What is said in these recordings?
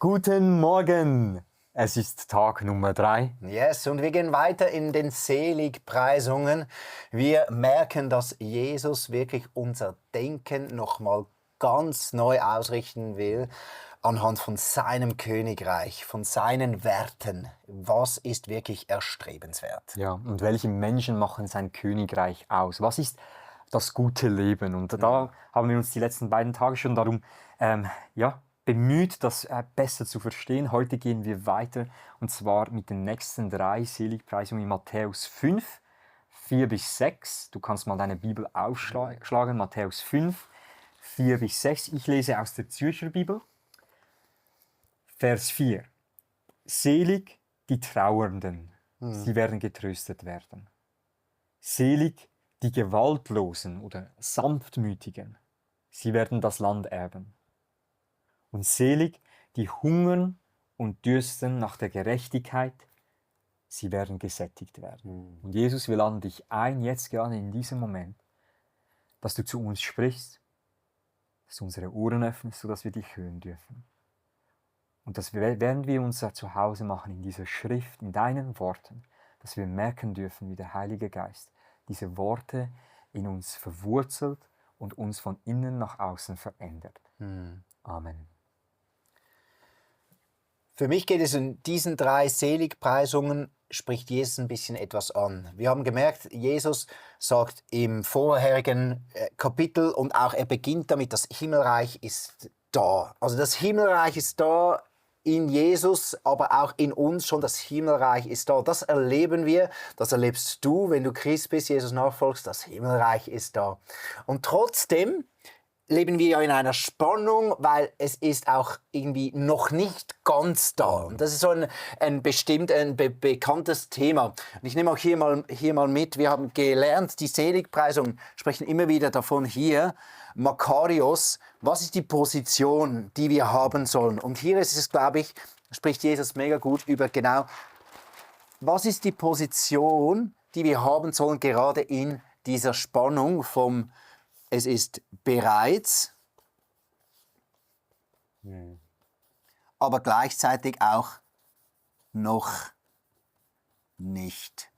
Guten Morgen! Es ist Tag Nummer 3. Yes, und wir gehen weiter in den Seligpreisungen. Wir merken, dass Jesus wirklich unser Denken nochmal ganz neu ausrichten will anhand von seinem Königreich, von seinen Werten. Was ist wirklich erstrebenswert? Ja, und welche Menschen machen sein Königreich aus? Was ist das gute Leben? Und da haben wir uns die letzten beiden Tage schon darum bemüht, das besser zu verstehen. Heute gehen wir weiter, und zwar mit den nächsten 3 Seligpreisungen in Matthäus 5, 4 bis 6. Du kannst mal deine Bibel aufschlagen, Matthäus 5, 4 bis 6. Ich lese aus der Zürcher Bibel. Vers 4. Selig die Trauernden, sie werden getröstet werden. Selig die Gewaltlosen oder Sanftmütigen, sie werden das Land erben. Und selig die hungern und dürsten nach der Gerechtigkeit, sie werden gesättigt werden. Und Jesus, wir laden dich ein, jetzt gerade in diesem Moment, dass du zu uns sprichst, dass du unsere Ohren öffnest, sodass wir dich hören dürfen. Und das werden wir uns zu Hause machen in dieser Schrift, in deinen Worten, dass wir merken dürfen, wie der Heilige Geist diese Worte in uns verwurzelt und uns von innen nach außen verändert. Amen. Für mich geht es in diesen 3 Seligpreisungen, spricht Jesus ein bisschen etwas an. Wir haben gemerkt, Jesus sagt im vorherigen Kapitel und auch er beginnt damit, das Himmelreich ist da. Also das Himmelreich ist da in Jesus, aber auch in uns schon, das Himmelreich ist da. Das erleben wir, das erlebst du, wenn du Christ bist, Jesus nachfolgst, das Himmelreich ist da. Und trotzdem leben wir ja in einer Spannung, weil es ist auch irgendwie noch nicht ganz da. Und das ist so ein bekanntes Thema. Und ich nehme auch hier mal mit, wir haben gelernt, die Seligpreisungen sprechen immer wieder davon hier, Makarios, was ist die Position, die wir haben sollen? Und hier ist es, glaube ich, spricht Jesus mega gut über genau, was ist die Position, die wir haben sollen, gerade in dieser Spannung vom es ist bereits, aber gleichzeitig auch noch nicht.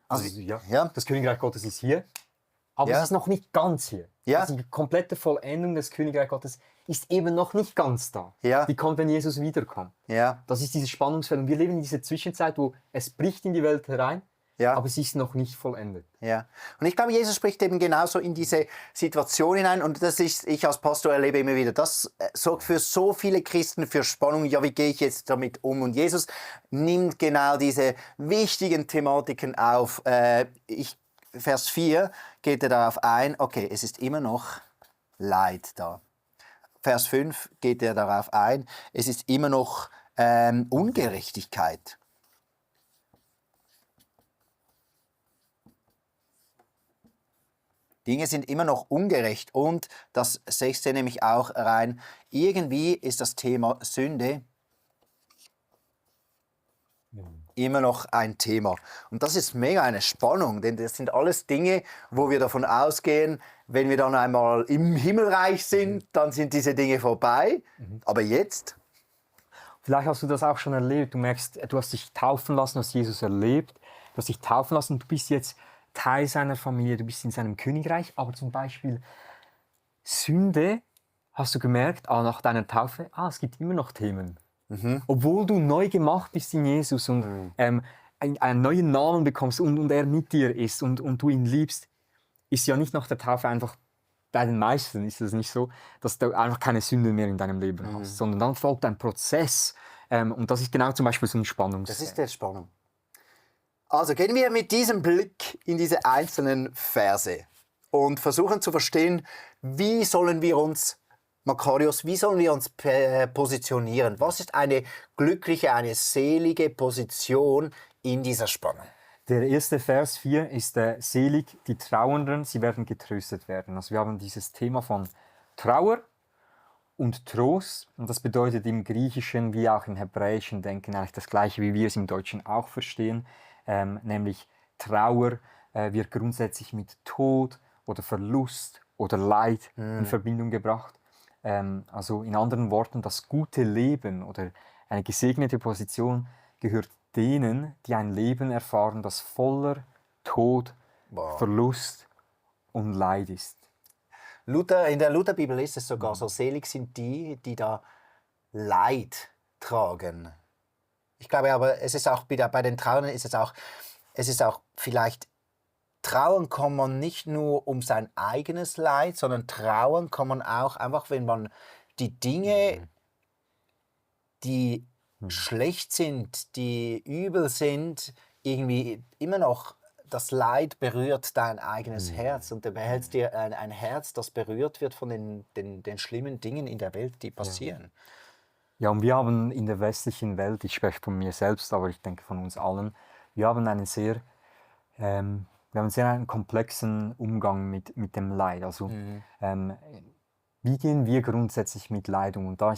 Also das Königreich Gottes ist hier, aber es ist noch nicht ganz hier. Ja. Also die komplette Vollendung des Königreichs Gottes ist eben noch nicht ganz da. Ja. Die kommt, wenn Jesus wiederkommt. Ja. Das ist dieses Spannungsfeld. Und wir leben in dieser Zwischenzeit, wo es bricht in die Welt herein, aber es ist noch nicht vollendet. Ja. Und ich glaube, Jesus spricht eben genauso in diese Situation hinein. Und das ist, ich als Pastor erlebe immer wieder, das sorgt für so viele Christen für Spannung. Ja, wie gehe ich jetzt damit um? Und Jesus nimmt genau diese wichtigen Thematiken auf. Vers 4 geht er darauf ein, okay, es ist immer noch Leid da. Vers 5 geht er darauf ein, es ist immer noch Ungerechtigkeit. Dinge sind immer noch ungerecht. Und das 6. nämlich auch rein, irgendwie ist das Thema Sünde immer noch ein Thema. Und das ist mega eine Spannung, denn das sind alles Dinge, wo wir davon ausgehen, wenn wir dann einmal im Himmelreich sind, dann sind diese Dinge vorbei. Aber jetzt? Vielleicht hast du das auch schon erlebt. Du merkst, du hast dich taufen lassen, hast Jesus erlebt. Du hast dich taufen lassen und du bist jetzt Teil seiner Familie, du bist in seinem Königreich. Aber zum Beispiel Sünde, hast du gemerkt, nach deiner Taufe, es gibt immer noch Themen. Obwohl du neu gemacht bist in Jesus und einen neuen Namen bekommst und er mit dir ist und du ihn liebst, ist ja nicht nach der Taufe einfach, bei den meisten ist es nicht so, dass du einfach keine Sünde mehr in deinem Leben hast, sondern dann folgt ein Prozess und das ist genau zum Beispiel so ein Spannungsfeld. Das ist der Spannung. Also gehen wir mit diesem Blick in diese einzelnen Verse und versuchen zu verstehen, wie sollen wir uns Makarios, wie sollen wir uns positionieren? Was ist eine glückliche, eine selige Position in dieser Spannung? Der erste Vers 4 ist selig die Trauernden, sie werden getröstet werden. Also wir haben dieses Thema von Trauer und Trost und das bedeutet im Griechischen wie auch im Hebräischen Denken eigentlich das Gleiche, wie wir es im Deutschen auch verstehen, nämlich Trauer wird grundsätzlich mit Tod oder Verlust oder Leid in Verbindung gebracht. Also in anderen Worten, das gute Leben oder eine gesegnete Position gehört denen, die ein Leben erfahren, das voller Tod, Wow. Verlust und Leid ist. In der Lutherbibel ist es sogar so, selig sind die, die da Leid tragen. Ich glaube aber, es ist auch bei den Trauern es ist auch vielleicht, trauern kann man nicht nur um sein eigenes Leid, sondern trauern kann man auch einfach, wenn man die Dinge, die schlecht sind, die übel sind, irgendwie immer noch das Leid berührt dein eigenes Herz und du behältst dir ein Herz, das berührt wird von den schlimmen Dingen in der Welt, die passieren. Ja, und wir haben in der westlichen Welt, ich spreche von mir selbst, aber ich denke von uns allen, wir haben einen sehr einen komplexen Umgang mit dem Leid. Also wie gehen wir grundsätzlich mit Leid um? Und da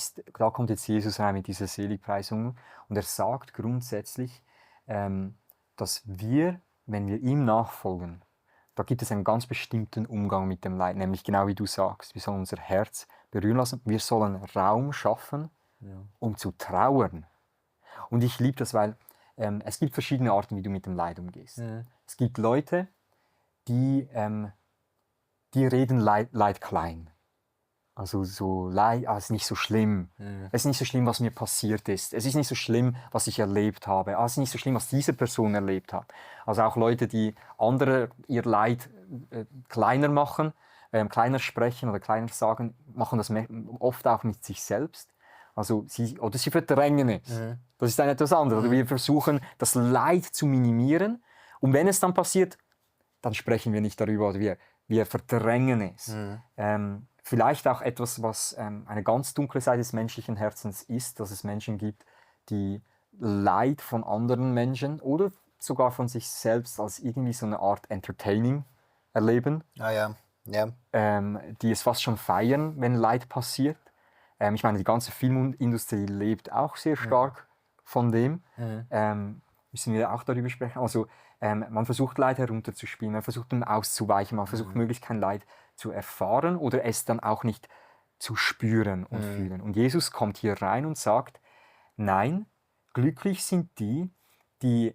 kommt jetzt Jesus rein mit dieser Seligpreisung und er sagt grundsätzlich, dass wir, wenn wir ihm nachfolgen, da gibt es einen ganz bestimmten Umgang mit dem Leid, nämlich genau wie du sagst, wir sollen unser Herz berühren lassen, wir sollen Raum schaffen, um zu trauern. Und ich liebe das, weil es gibt verschiedene Arten, wie du mit dem Leid umgehst. Es gibt Leute, die reden Leid klein. Also so Leid, es ist nicht so schlimm. Es ist nicht so schlimm, was mir passiert ist. Es ist nicht so schlimm, was ich erlebt habe. Es ist nicht so schlimm, was diese Person erlebt hat. Also auch Leute, die andere ihr Leid kleiner machen, kleiner sprechen oder kleiner sagen, machen das oft auch mit sich selbst. Also sie verdrängen es. Das ist dann etwas anderes. Also wir versuchen, das Leid zu minimieren. Und wenn es dann passiert, dann sprechen wir nicht darüber. Oder wir verdrängen es. Vielleicht auch etwas, was eine ganz dunkle Seite des menschlichen Herzens ist, dass es Menschen gibt, die Leid von anderen Menschen oder sogar von sich selbst als irgendwie so eine Art Entertaining erleben. Die es fast schon feiern, wenn Leid passiert. Ich meine, die ganze Filmindustrie lebt auch sehr stark von dem. Müssen wir auch darüber sprechen. Also man versucht Leid herunterzuspielen, man versucht dem auszuweichen, man versucht möglichst kein Leid zu erfahren oder es dann auch nicht zu spüren und fühlen. Und Jesus kommt hier rein und sagt, nein, glücklich sind die, die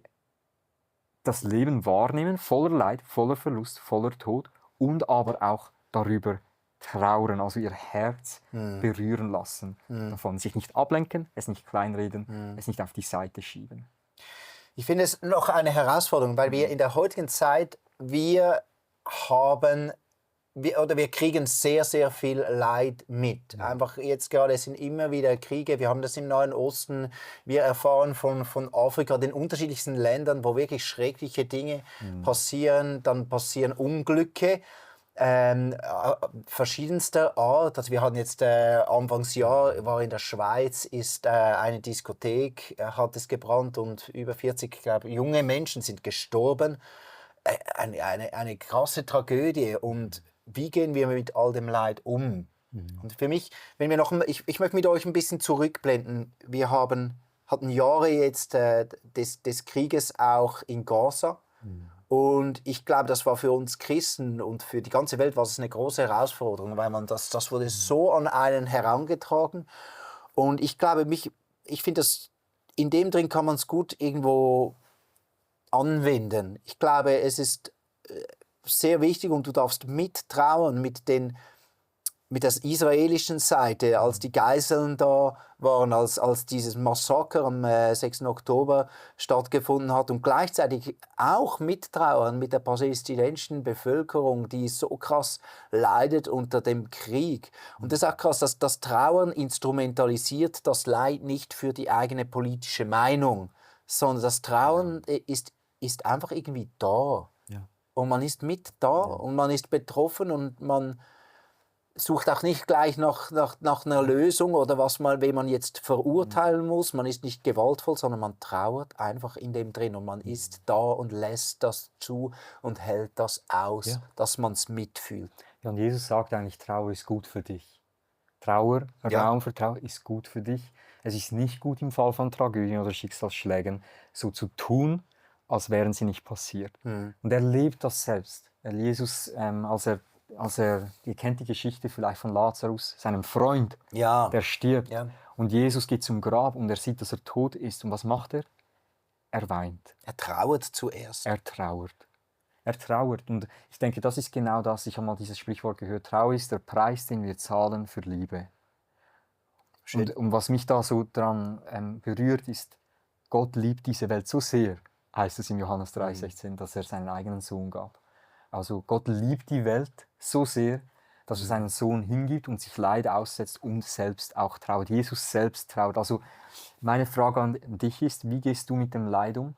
das Leben wahrnehmen, voller Leid, voller Verlust, voller Tod und aber auch darüber trauern, also ihr Herz berühren lassen davon. Sich nicht ablenken, es nicht kleinreden, es nicht auf die Seite schieben. Ich finde es noch eine Herausforderung, weil wir in der heutigen Zeit, wir kriegen sehr, sehr viel Leid mit. Einfach jetzt gerade, es sind immer wieder Kriege, wir haben das im Nahen Osten, wir erfahren von Afrika, den unterschiedlichsten Ländern, wo wirklich schreckliche Dinge passieren, dann passieren Unglücke. Verschiedenster Art. Also wir hatten jetzt Anfangsjahr, war in der Schweiz, ist eine Diskothek, hat es gebrannt und über 40, glaube ich, junge Menschen sind gestorben. Eine krasse Tragödie. Und wie gehen wir mit all dem Leid um? Und für mich, wenn wir ich möchte mit euch ein bisschen zurückblenden. Wir hatten Jahre jetzt des Krieges auch in Gaza. Und ich glaube, das war für uns Christen und für die ganze Welt war es eine große Herausforderung, weil das wurde so an einen herangetragen. Und ich glaube, ich finde, in dem drin kann man es gut irgendwo anwenden. Ich glaube, es ist sehr wichtig und du darfst mittrauern mit der israelischen Seite, als die Geiseln da waren, als dieses Massaker am 6. Oktober stattgefunden hat und gleichzeitig auch mittrauern mit der palästinensischen Bevölkerung, die so krass leidet unter dem Krieg. Und das ist auch krass, dass das Trauern instrumentalisiert das Leid nicht für die eigene politische Meinung, sondern das Trauern ist einfach irgendwie da. Ja. Und man ist mit da und man ist betroffen und man sucht auch nicht gleich nach einer Lösung oder wen man jetzt verurteilen muss. Man ist nicht gewaltvoll, sondern man trauert einfach in dem drin und man ist da und lässt das zu und hält das aus, dass man es mitfühlt. Ja, und Jesus sagt eigentlich, Trauer ist gut für dich. Trauer, Raum für Trauer ist gut für dich. Es ist nicht gut im Fall von Tragödien oder Schicksalsschlägen, so zu tun, als wären sie nicht passiert. Und er lebt das selbst. Jesus, als er ihr kennt die Geschichte vielleicht von Lazarus, seinem Freund, Ja. der stirbt. Ja. Und Jesus geht zum Grab und er sieht, dass er tot ist. Und was macht er? Er weint. Er trauert zuerst. Er trauert. Er trauert. Und ich denke, das ist genau das. Ich habe mal dieses Sprichwort gehört. Trauer ist der Preis, den wir zahlen für Liebe. Und was mich da so dran berührt, ist, Gott liebt diese Welt so sehr, heißt es in Johannes 3,16, dass er seinen eigenen Sohn gab. Also Gott liebt die Welt so sehr, dass er seinen Sohn hingibt und sich Leid aussetzt und selbst auch trauert. Jesus selbst trauert. Also meine Frage an dich ist, wie gehst du mit dem Leid um?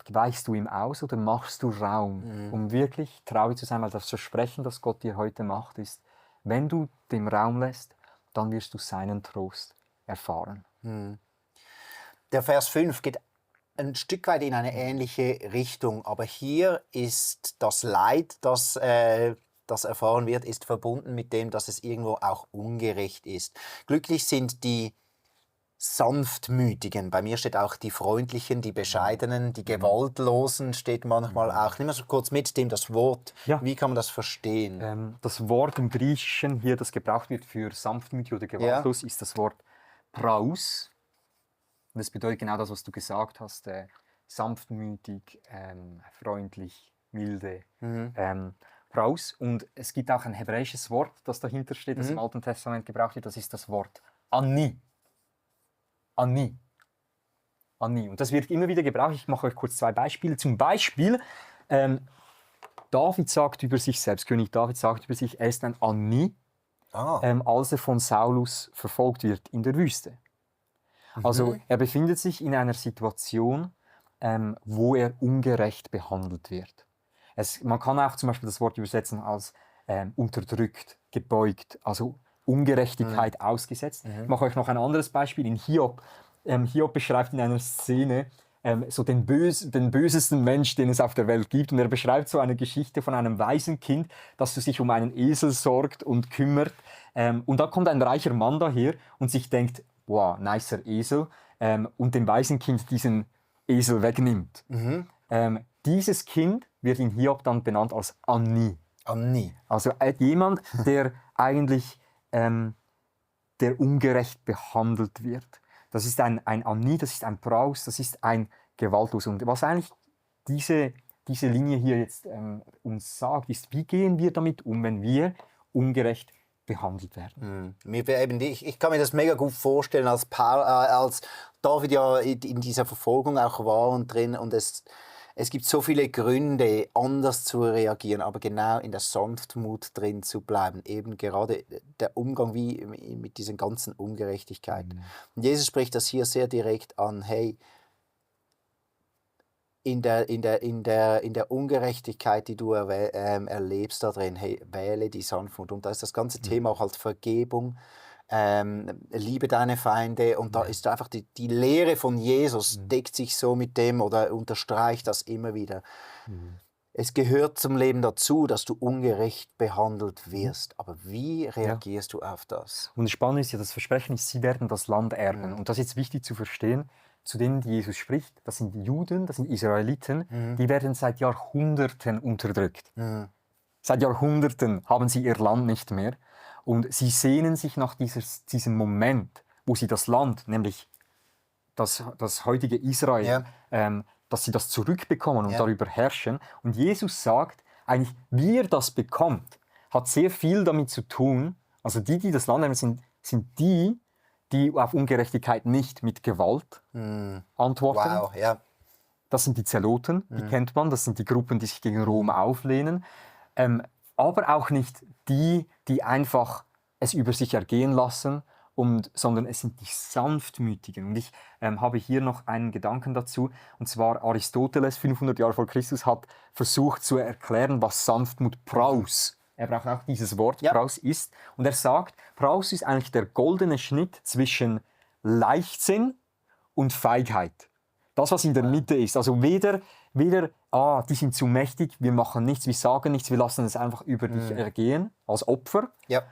Weichst du ihm aus oder machst du Raum, um wirklich traurig zu sein? Weil das Versprechen, das Gott dir heute macht, ist, wenn du dem Raum lässt, dann wirst du seinen Trost erfahren. Der Vers 5 geht ein Stück weit in eine ähnliche Richtung, aber hier ist das Leid, das erfahren wird, ist verbunden mit dem, dass es irgendwo auch ungerecht ist. Glücklich sind die Sanftmütigen. Bei mir steht auch die Freundlichen, die Bescheidenen, die Gewaltlosen steht manchmal auch. Nimm mal so kurz mit dem das Wort. Ja. Wie kann man das verstehen? Das Wort im Griechischen hier, das gebraucht wird für sanftmütig oder gewaltlos, ist das Wort praus. Und das bedeutet genau das, was du gesagt hast. Sanftmütig, freundlich, milde. Praus. Und es gibt auch ein hebräisches Wort, das dahinter steht, das im Alten Testament gebraucht wird. Das ist das Wort Ani. Ani. Ani. Und das wird immer wieder gebraucht. Ich mache euch kurz 2 Beispiele. Zum Beispiel, David sagt über sich selbst, König David sagt über sich, er ist ein Ani, als er von Saulus verfolgt wird in der Wüste. Also er befindet sich in einer Situation, wo er ungerecht behandelt wird. Man kann auch zum Beispiel das Wort übersetzen als unterdrückt, gebeugt, also Ungerechtigkeit ausgesetzt. Ich mache euch noch ein anderes Beispiel in Hiob. Hiob beschreibt in einer Szene so den bösesten Mensch, den es auf der Welt gibt. Und er beschreibt so eine Geschichte von einem Waisenkind, das sich um einen Esel sorgt und kümmert. Und da kommt ein reicher Mann daher und sich denkt, wow, nicer Esel, und dem Waisenkind diesen Esel wegnimmt. Dieses Kind wird in Hiob dann benannt als Ani. Ani. Also jemand, der eigentlich der ungerecht behandelt wird. Das ist ein Ani, das ist ein Praus, das ist ein Gewaltlos. Und was eigentlich diese Linie hier jetzt uns sagt, ist, wie gehen wir damit um, wenn wir ungerecht behandelt werden. Ich kann mir das mega gut vorstellen, als David ja in dieser Verfolgung auch war und drin, und es gibt so viele Gründe, anders zu reagieren, aber genau in der Sanftmut drin zu bleiben. Eben gerade der Umgang wie mit diesen ganzen Ungerechtigkeiten. Und Jesus spricht das hier sehr direkt an. Hey, in der Ungerechtigkeit, die du erlebst da drin, hey, wähle die Sanftmut. Und da ist das ganze Thema auch halt Vergebung, liebe deine Feinde, und da ist einfach die Lehre von Jesus, deckt sich so mit dem oder unterstreicht das immer wieder. Es gehört zum Leben dazu, dass du ungerecht behandelt wirst. Aber wie reagierst du auf das? Und das Spannende ist ja, das Versprechen ist, sie werden das Land erben. Und das ist jetzt wichtig zu verstehen, zu denen, die Jesus spricht, das sind die Juden, das sind Israeliten, die werden seit Jahrhunderten unterdrückt. Seit Jahrhunderten haben sie ihr Land nicht mehr. Und sie sehnen sich nach diesem Moment, wo sie das Land, nämlich das heutige Israel, dass sie das zurückbekommen und darüber herrschen. Und Jesus sagt, eigentlich, wie er das bekommt, hat sehr viel damit zu tun. Also die das Land haben, sind die auf Ungerechtigkeit nicht mit Gewalt antworten. Wow, ja. Das sind die Zeloten, die kennt man, das sind die Gruppen, die sich gegen Rom auflehnen. Aber auch nicht die einfach es über sich ergehen lassen, sondern es sind die Sanftmütigen. Und ich habe hier noch einen Gedanken dazu, und zwar Aristoteles, 500 Jahre vor Christus, hat versucht zu erklären, was Sanftmut Praus, er braucht auch dieses Wort, Praus ist. Und er sagt, Praus ist eigentlich der goldene Schnitt zwischen Leichtsinn und Feigheit. Das, was in der Mitte ist. Also weder die sind zu mächtig, wir machen nichts, wir sagen nichts, wir lassen es einfach über dich ergehen, als Opfer. Ja.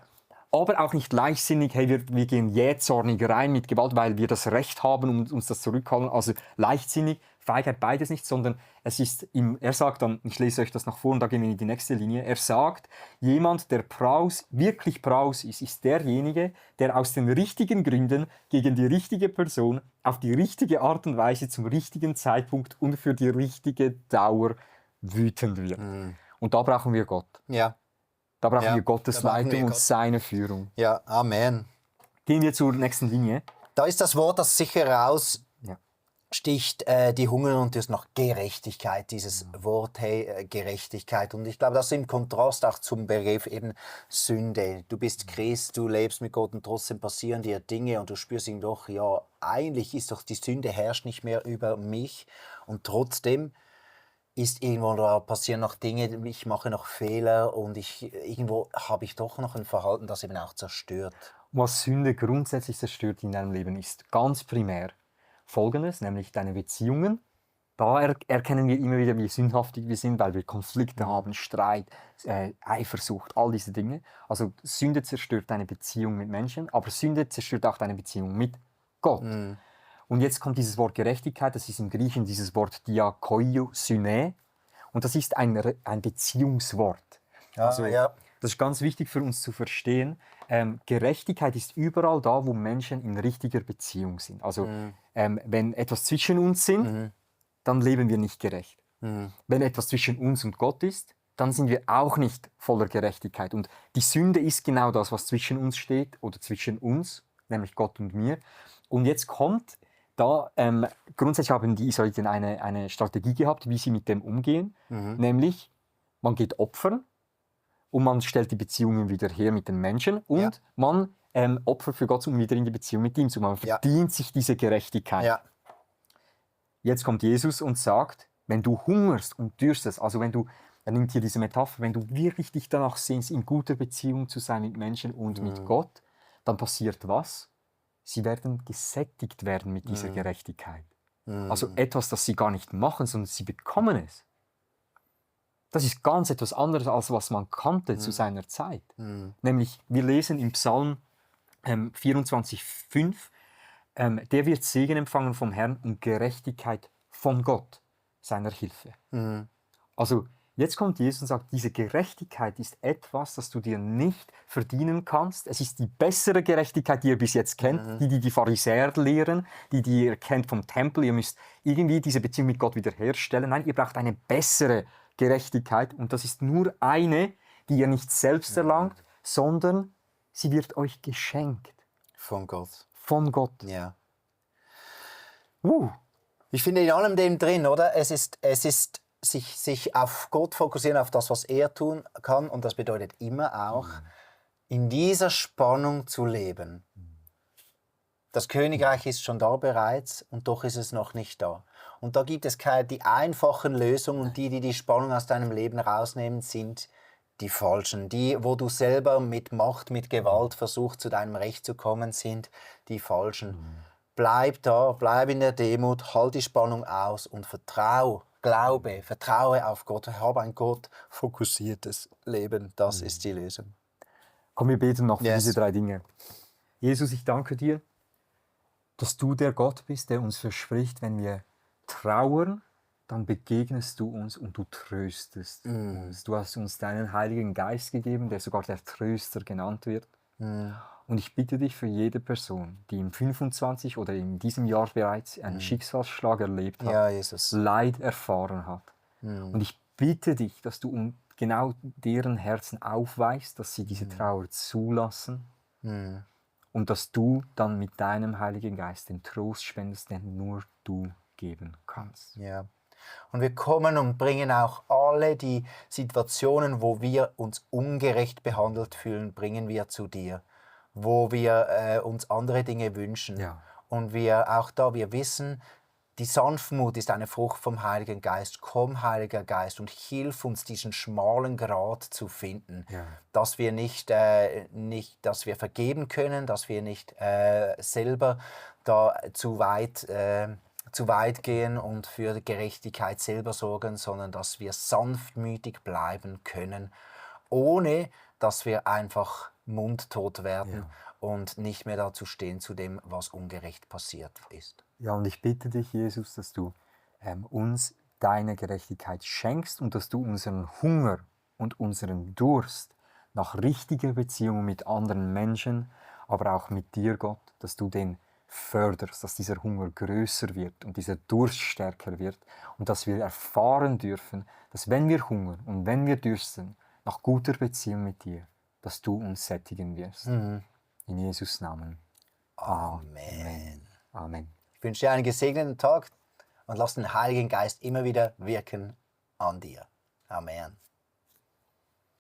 aber auch nicht leichtsinnig, hey, wir gehen jähzornig rein mit Gewalt, weil wir das Recht haben und uns das zurückhalten. Also leichtsinnig, Feigheit, beides nicht, sondern er sagt dann, ich lese euch das noch vor und da gehen wir in die nächste Linie, er sagt, jemand, der wirklich Praus ist derjenige, der aus den richtigen Gründen gegen die richtige Person auf die richtige Art und Weise zum richtigen Zeitpunkt und für die richtige Dauer wütend wird. Und da brauchen wir Gott. Ja. Da brauchen Ja, wir Gottes da brauchen Leitung wir und Gott. seine Führung. Ja, Amen. Gehen wir zur nächsten Linie. Da ist das Wort, das sicher raussticht, Ja. die Hunger und das noch Gerechtigkeit, dieses Wort, hey, Gerechtigkeit. Und ich glaube, das ist im Kontrast auch zum Begriff eben Sünde. Du bist Christ, du lebst mit Gott und trotzdem passieren dir Dinge und du spürst ihn doch, ja, eigentlich ist doch die Sünde herrscht nicht mehr über mich und trotzdem ist irgendwo, da passieren noch Dinge, ich mache noch Fehler und irgendwo habe ich doch noch ein Verhalten, das eben auch zerstört. Was Sünde grundsätzlich zerstört in deinem Leben ist, ganz primär Folgendes, nämlich deine Beziehungen. Da erkennen wir immer wieder, wie sündhaftig wir sind, weil wir Konflikte haben, Streit, Eifersucht, all diese Dinge. Also Sünde zerstört deine Beziehung mit Menschen, aber Sünde zerstört auch deine Beziehung mit Gott. Und jetzt kommt dieses Wort Gerechtigkeit, das ist im Griechischen dieses Wort diakoio syne und das ist ein Beziehungswort. Also, ja. das ist ganz wichtig für uns zu verstehen. Gerechtigkeit ist überall da, wo Menschen in richtiger Beziehung sind. Also wenn etwas zwischen uns sind, dann leben wir nicht gerecht. Wenn etwas zwischen uns und Gott ist, dann sind wir auch nicht voller Gerechtigkeit. Und die Sünde ist genau das, was zwischen uns steht oder zwischen uns, nämlich Gott und mir. Und jetzt kommt da, grundsätzlich haben die Israeliten eine Strategie gehabt, wie sie mit dem umgehen. Nämlich, man geht opfern und man stellt die Beziehungen wieder her mit den Menschen und man opfert für Gott, um wieder in die Beziehung mit ihm zu kommen. Man verdient sich diese Gerechtigkeit. Ja. Jetzt kommt Jesus und sagt, wenn du hungerst und dürstest, also er nimmt hier diese Metapher, wenn du wirklich dich danach sehnst, in guter Beziehung zu sein mit Menschen und mit Gott, dann passiert was? Sie werden gesättigt werden mit dieser Gerechtigkeit. Also etwas, das sie gar nicht machen, sondern sie bekommen es. Das ist ganz etwas anderes, als was man kannte zu seiner Zeit. Nämlich, wir lesen im Psalm 24,5, der wird Segen empfangen vom Herrn und Gerechtigkeit von Gott, seiner Hilfe. Also, jetzt kommt Jesus und sagt, diese Gerechtigkeit ist etwas, das du dir nicht verdienen kannst. Es ist die bessere Gerechtigkeit, die ihr bis jetzt kennt, die Pharisäer lehren, die ihr kennt vom Tempel. Ihr müsst irgendwie diese Beziehung mit Gott wiederherstellen. Nein, ihr braucht eine bessere Gerechtigkeit und das ist nur eine, die ihr nicht selbst erlangt, sondern sie wird euch geschenkt. Von Gott. Von Gott. Ja. Ich finde in allem dem drin, oder? Es ist sich auf Gott fokussieren, auf das, was er tun kann. Und das bedeutet immer auch, in dieser Spannung zu leben. Das Königreich ist schon da bereits und doch ist es noch nicht da. Und da gibt es die einfachen Lösungen und die Spannung aus deinem Leben rausnehmen, sind die falschen. Die, wo du selber mit Macht, mit Gewalt versuchst, zu deinem Recht zu kommen, sind die falschen. Bleib da, bleib in der Demut, halt die Spannung aus und vertraue auf Gott. Habe ein Gott-fokussiertes Leben. Das ist die Lösung. Komm, wir beten noch für diese 3 Dinge. Jesus, ich danke dir, dass du der Gott bist, der uns verspricht, wenn wir trauern, dann begegnest du uns und du tröstest uns. Du hast uns deinen Heiligen Geist gegeben, der sogar der Tröster genannt wird. Und ich bitte dich für jede Person, die im 25 oder in diesem Jahr bereits einen Schicksalsschlag erlebt hat, Jesus. Leid erfahren hat. Und ich bitte dich, dass du genau deren Herzen aufweist, dass sie diese Trauer zulassen und dass du dann mit deinem Heiligen Geist den Trost spendest, den nur du geben kannst. Ja. Und wir kommen und bringen auch alle die Situationen, wo wir uns ungerecht behandelt fühlen, bringen wir zu dir. Wo wir uns andere Dinge wünschen. Ja. Und wir wissen, die Sanftmut ist eine Frucht vom Heiligen Geist. Komm, Heiliger Geist, und hilf uns, diesen schmalen Grat zu finden. Ja. Dass wir dass wir vergeben können, dass wir nicht selber da zu weit gehen und für Gerechtigkeit selber sorgen, sondern dass wir sanftmütig bleiben können, ohne dass wir einfach mundtot werden und nicht mehr dazu stehen zu dem, was ungerecht passiert ist. Ja, und ich bitte dich, Jesus, dass du uns deine Gerechtigkeit schenkst und dass du unseren Hunger und unseren Durst nach richtiger Beziehung mit anderen Menschen, aber auch mit dir, Gott, dass du den förderst, dass dieser Hunger größer wird und dieser Durst stärker wird und dass wir erfahren dürfen, dass wenn wir hungern und wenn wir dürsten nach guter Beziehung mit dir, dass du uns sättigen wirst. In Jesus' Namen. Amen. Amen. Ich wünsche dir einen gesegneten Tag und lass den Heiligen Geist immer wieder wirken an dir. Amen.